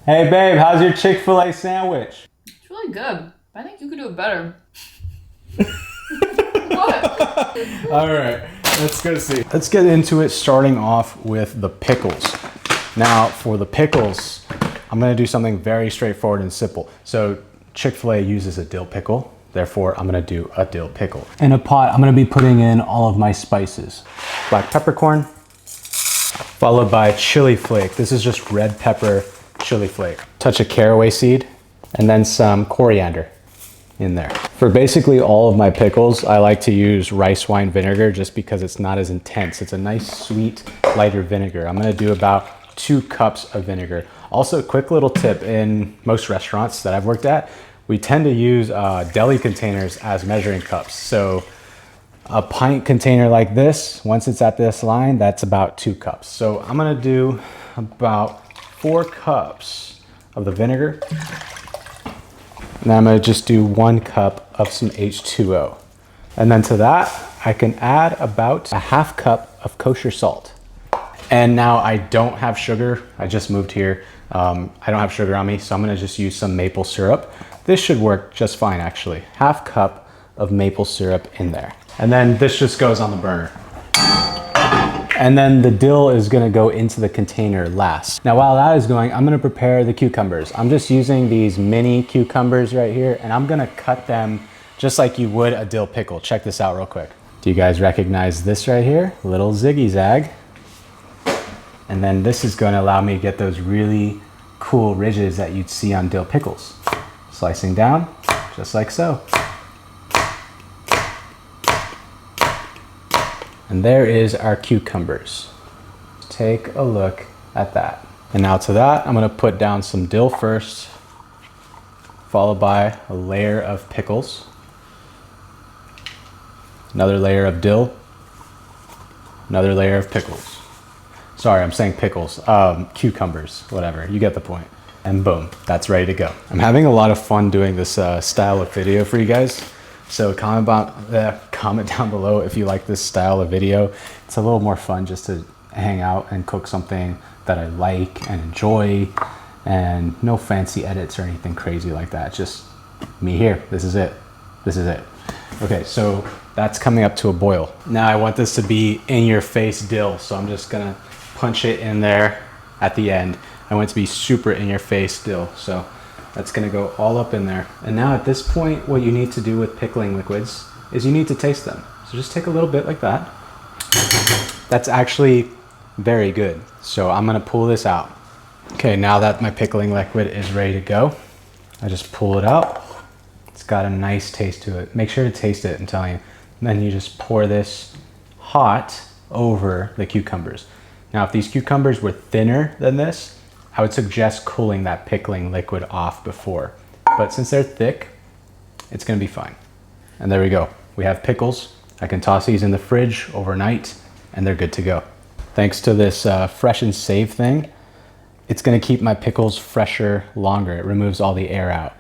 Hey babe, how's your Chick-fil-A sandwich? It's really good. I think you could do it better. What? All right, let's go see. Let's get into it, starting off with the pickles. Now for the pickles, I'm gonna do something very straightforward and simple. So Chick-fil-A uses a dill pickle. Therefore, I'm gonna do a dill pickle. In a pot, I'm gonna be putting in all of my spices. Black peppercorn, followed by chili flake. This is just red pepper chili flake. Touch of caraway seed, and then some coriander in there. For basically all of my pickles, I like to use rice wine vinegar just because it's not as intense. It's a nice, sweet, lighter vinegar. I'm gonna do about 2 cups of vinegar. Also, a quick little tip, in most restaurants that I've worked at, we tend to use deli containers as measuring cups. So a pint container like this, once it's at this line, that's about 2 cups. So I'm gonna do about 4 cups of the vinegar. And I'm gonna just do 1 cup of some H2O. And then to that, I can add about a ½ cup of kosher salt. And now I don't have sugar. I just moved here. I don't have sugar on me, so I'm gonna just use some maple syrup. This should work just fine, actually. ½ cup of maple syrup in there. And then this just goes on the burner. And then the dill is gonna go into the container last. Now, while that is going, I'm gonna prepare the cucumbers. I'm just using these mini cucumbers right here, and I'm gonna cut them just like you would a dill pickle. Check this out real quick. Do you guys recognize this right here? Little ziggy zag. And then this is gonna allow me to get those really cool ridges that you'd see on dill pickles. Slicing down, just like so. And there is our cucumbers. Take a look at that. And now to that, I'm gonna put down some dill first, followed by a layer of pickles, another layer of dill, another layer of pickles. Sorry, I'm saying pickles, cucumbers, whatever, you get the point. And boom, that's ready to go. I'm having a lot of fun doing this style of video for you guys. So comment down below if you like this style of video. It's a little more fun just to hang out and cook something that I like and enjoy, and no fancy edits or anything crazy like that. Just me here, this is it, this is it. Okay, so that's coming up to a boil. Now I want this to be in your face dill, so I'm just gonna punch it in there at the end. I want it to be super in your face dill, so that's gonna go all up in there. And now at this point, what you need to do with pickling liquids is you need to taste them. So just take a little bit like that. That's actually very good. So I'm gonna pull this out. Okay, now that my pickling liquid is ready to go, I just pull it out. It's got a nice taste to it. Make sure to taste it, I'm telling you. And then you just pour this hot over the cucumbers. Now, if these cucumbers were thinner than this, I would suggest cooling that pickling liquid off before. But since they're thick, it's gonna be fine. And there we go. We have pickles. I can toss these in the fridge overnight and they're good to go. Thanks to this Fresh and Save thing, it's gonna keep my pickles fresher longer. It removes all the air out.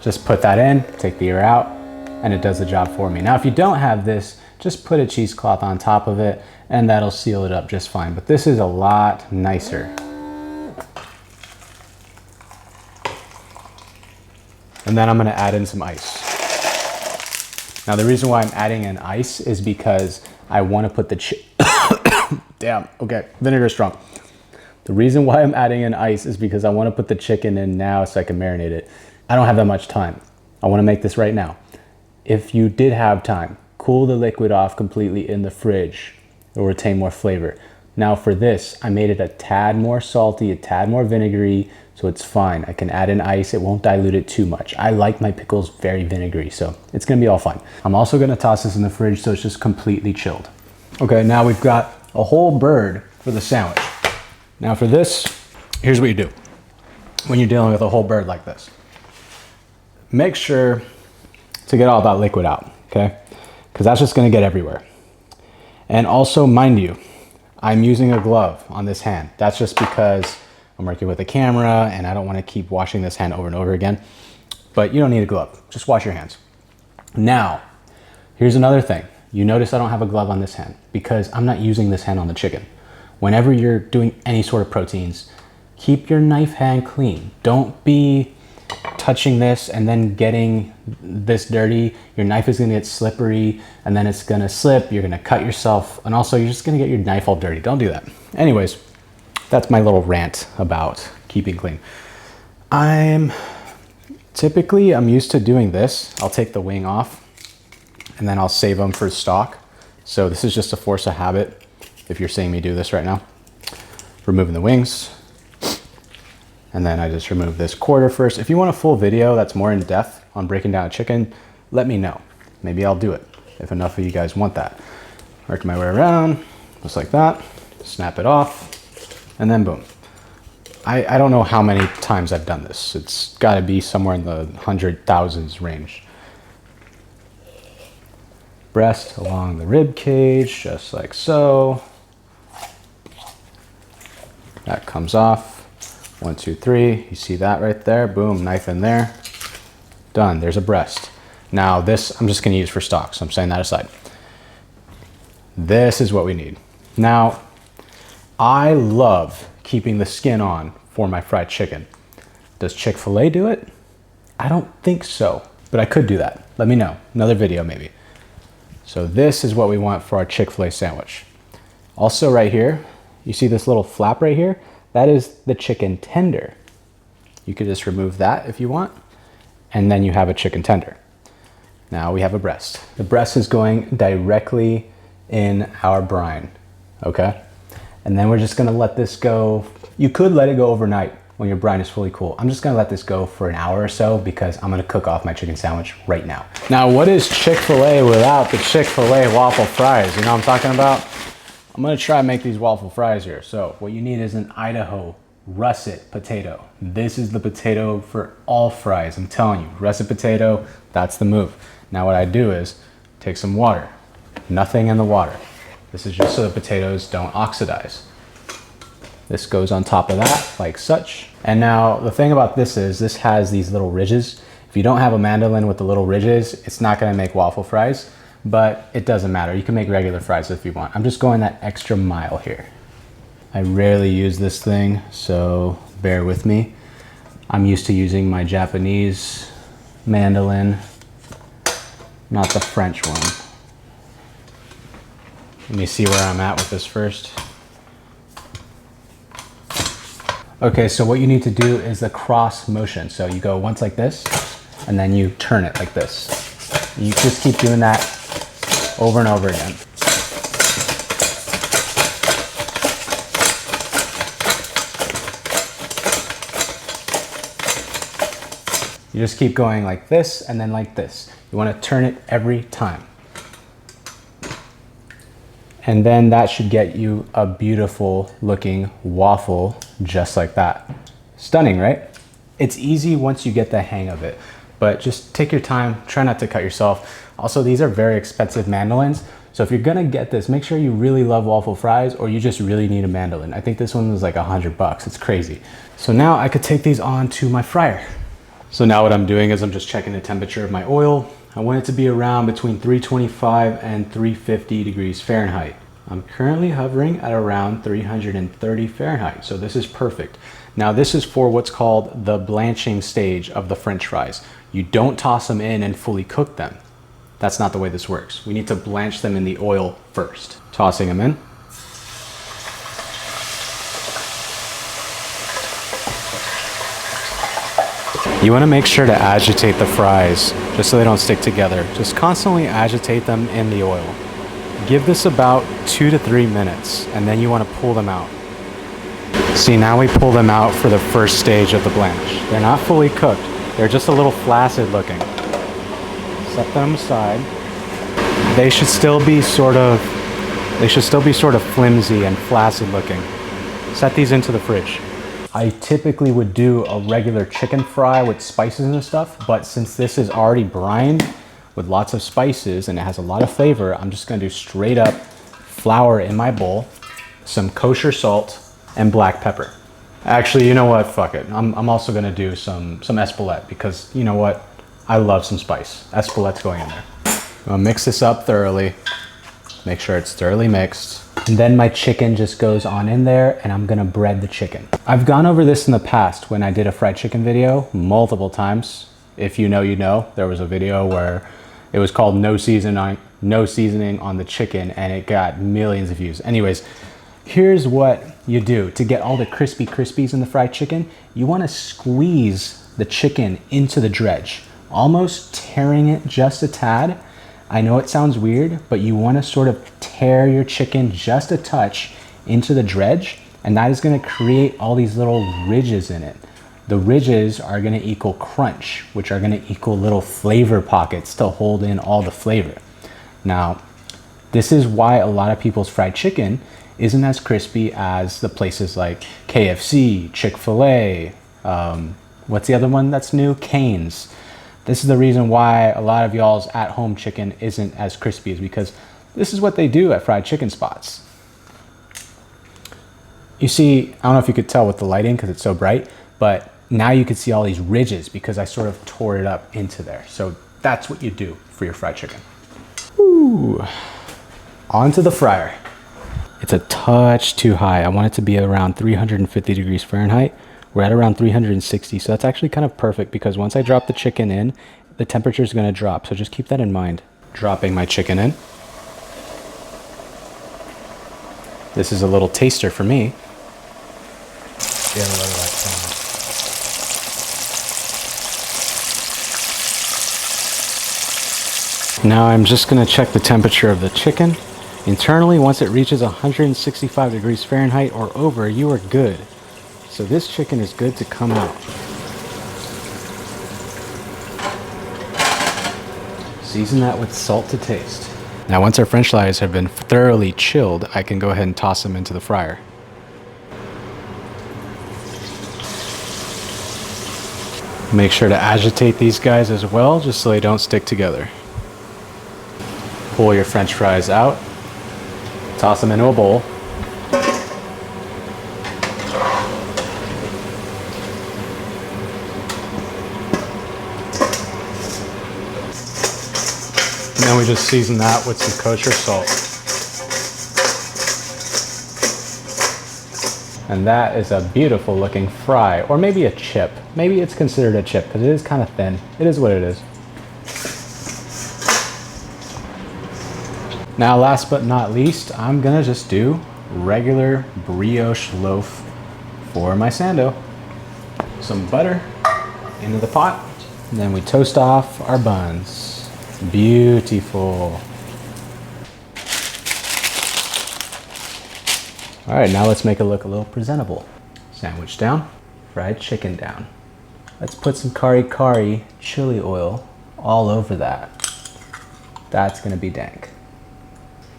Just put that in, take the air out, and it does the job for me. Now, if you don't have this, just put a cheesecloth on top of it and that'll seal it up just fine. But this is a lot nicer. And then I'm gonna add in some ice. Now the reason why I'm adding in ice is because I wanna put the damn, okay, vinegar strong. The reason why I'm adding in ice is because I wanna put the chicken in now so I can marinate it. I don't have that much time. I wanna make this right now. If you did have time, cool the liquid off completely in the fridge. It'll retain more flavor. Now for this, I made it a tad more salty, a tad more vinegary, so it's fine. I can add in ice, it won't dilute it too much. I like my pickles very vinegary, so it's gonna be all fine. I'm also gonna toss this in the fridge so it's just completely chilled. Okay, now we've got a whole bird for the sandwich. Now for this, here's what you do when you're dealing with a whole bird like this. Make sure to get all that liquid out, okay? Because that's just gonna get everywhere. And also, mind you, I'm using a glove on this hand. That's just because I'm working with a camera and I don't want to keep washing this hand over and over again. But you don't need a glove, just wash your hands. Now, here's another thing. You notice I don't have a glove on this hand because I'm not using this hand on the chicken. Whenever you're doing any sort of proteins, keep your knife hand clean. Don't be touching this and then getting this dirty. Your knife is gonna get slippery and then it's gonna slip, you're gonna cut yourself, and also you're just gonna get your knife all dirty. Don't do that. Anyways, that's my little rant about keeping clean. I'm used to doing this. I'll take the wing off and then I'll save them for stock. So this is just a force of habit if you're seeing me do this right now. Removing the wings. And then I just remove this quarter first. If you want a full video that's more in depth on breaking down a chicken, let me know. Maybe I'll do it if enough of you guys want that. Work my way around, just like that. Snap it off, and then boom. I don't know how many times I've done this. It's gotta be somewhere in the 100,000s range. Breast along the rib cage, just like so. That comes off. 1, 2, 3, you see that right there? Boom, knife in there. Done, there's a breast. Now this, I'm just gonna use for stock, so I'm setting that aside. This is what we need. Now, I love keeping the skin on for my fried chicken. Does Chick-fil-A do it? I don't think so, but I could do that. Let me know, another video maybe. So this is what we want for our Chick-fil-A sandwich. Also right here, you see this little flap right here? That is the chicken tender. You could just remove that if you want, and then you have a chicken tender. Now we have a breast. The breast is going directly in our brine, okay? And then we're just gonna let this go. You could let it go overnight when your brine is fully cool. I'm just gonna let this go for an hour or so because I'm gonna cook off my chicken sandwich right now. Now, what is Chick-fil-A without the Chick-fil-A waffle fries? You know what I'm talking about? I'm gonna try and make these waffle fries here. So what you need is an Idaho russet potato. This is the potato for all fries. I'm telling you, russet potato, that's the move. Now what I do is take some water, nothing in the water. This is just so the potatoes don't oxidize. This goes on top of that like such. And now the thing about this is this has these little ridges. If you don't have a mandolin with the little ridges, it's not gonna make waffle fries. But it doesn't matter. You can make regular fries if you want. I'm just going that extra mile here. I rarely use this thing, so bear with me. I'm used to using my Japanese mandolin, not the French one. Let me see where I'm at with this first. Okay, so what you need to do is the cross motion. So you go once like this, and then you turn it like this. You just keep doing that over and over again. You just keep going like this and then like this. You want to turn it every time. And then that should get you a beautiful looking waffle just like that. Stunning, right? It's easy once you get the hang of it, but just take your time, try not to cut yourself. Also, these are very expensive mandolins. So if you're gonna get this, make sure you really love waffle fries or you just really need a mandolin. I think this one was like $100, it's crazy. So now I could take these on to my fryer. So now what I'm doing is I'm just checking the temperature of my oil. I want it to be around between 325 and 350 degrees Fahrenheit. I'm currently hovering at around 330 Fahrenheit, so this is perfect. Now this is for what's called the blanching stage of the French fries. You don't toss them in and fully cook them. That's not the way this works. We need to blanch them in the oil first. Tossing them in. You want to make sure to agitate the fries just so they don't stick together. Just constantly agitate them in the oil. Give this about 2 to 3 minutes and then you want to pull them out. See, now we pull them out for the first stage of the blanch. They're not fully cooked. They're just a little flaccid looking. Set them aside. They should still be sort of flimsy and flaccid looking. Set these into the fridge. I typically would do a regular chicken fry with spices and stuff, but since this is already brined with lots of spices and it has a lot of flavor, I'm just gonna do straight up flour in my bowl, some kosher salt, and black pepper. Actually, you know what? Fuck it. I'm also gonna do some espelette because you know what? I love some spice. Espelette's going in there. I'll mix this up thoroughly. Make sure it's thoroughly mixed. And then my chicken just goes on in there and I'm gonna bread the chicken. I've gone over this in the past when I did a fried chicken video multiple times. If you know, you know. There was a video where it was called no seasoning on the chicken and it got millions of views. Anyways, here's what you do to get all the crispy crispies in the fried chicken. You wanna squeeze the chicken into the dredge, almost tearing it just a tad. I know it sounds weird, but you wanna sort of tear your chicken just a touch into the dredge, and that is gonna create all these little ridges in it. The ridges are gonna equal crunch, which are gonna equal little flavor pockets to hold in all the flavor. Now, this is why a lot of people's fried chicken isn't as crispy as the places like KFC, Chick-fil-A, what's the other one that's new? Cane's. This is the reason why a lot of y'all's at-home chicken isn't as crispy, is because this is what they do at fried chicken spots. You see, I don't know if you could tell with the lighting because it's so bright, but now you can see all these ridges because I sort of tore it up into there. So that's what you do for your fried chicken. Ooh. Onto the fryer. It's a touch too high. I want it to be around 350 degrees Fahrenheit. We're at around 360, so that's actually kind of perfect because once I drop the chicken in, the temperature is going to drop. So just keep that in mind. Dropping my chicken in. This is a little taster for me. Get a little of that sound. Now I'm just going to check the temperature of the chicken. Internally, once it reaches 165 degrees Fahrenheit or over, you are good. So this chicken is good to come out. Season that with salt to taste. Now once our French fries have been thoroughly chilled, I can go ahead and toss them into the fryer. Make sure to agitate these guys as well, just so they don't stick together. Pull your French fries out, toss them into a bowl. And then we just season that with some kosher salt. And that is a beautiful looking fry, or maybe a chip. Maybe it's considered a chip because it is kind of thin. It is what it is. Now last but not least, I'm gonna just do regular brioche loaf for my sando. Some butter into the pot, and then we toast off our buns. Beautiful. All right, now let's make it look a little presentable. Sandwich down, fried chicken down. Let's put some kari kari chili oil all over that. That's gonna be dank.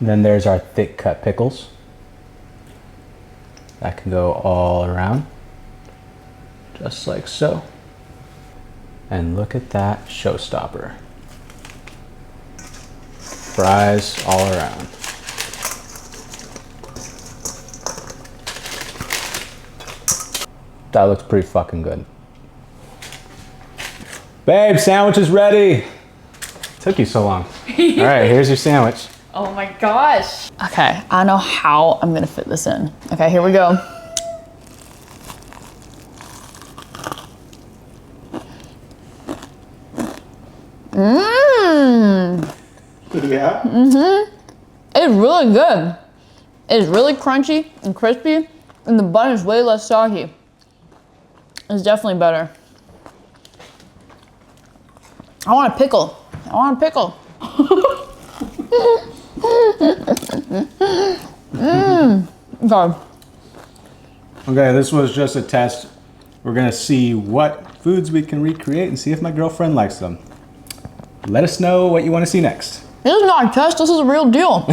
And then there's our thick cut pickles. That can go all around, just like so. And look at that showstopper. Fries all around. That looks pretty fucking good. Babe, sandwich is ready. Took you so long. All right, here's your sandwich. Oh my gosh. Okay, I know how I'm gonna fit this in. Okay, here we go. Mmm. Yeah? Mm-hmm. It's really good. It's really crunchy and crispy, and the bun is way less soggy. It's definitely better. I want a pickle. I want a pickle. God. Okay, this was just a test. We're gonna see what foods we can recreate and see if my girlfriend likes them. Let us know what you want to see next. This is not a test, this is a real deal.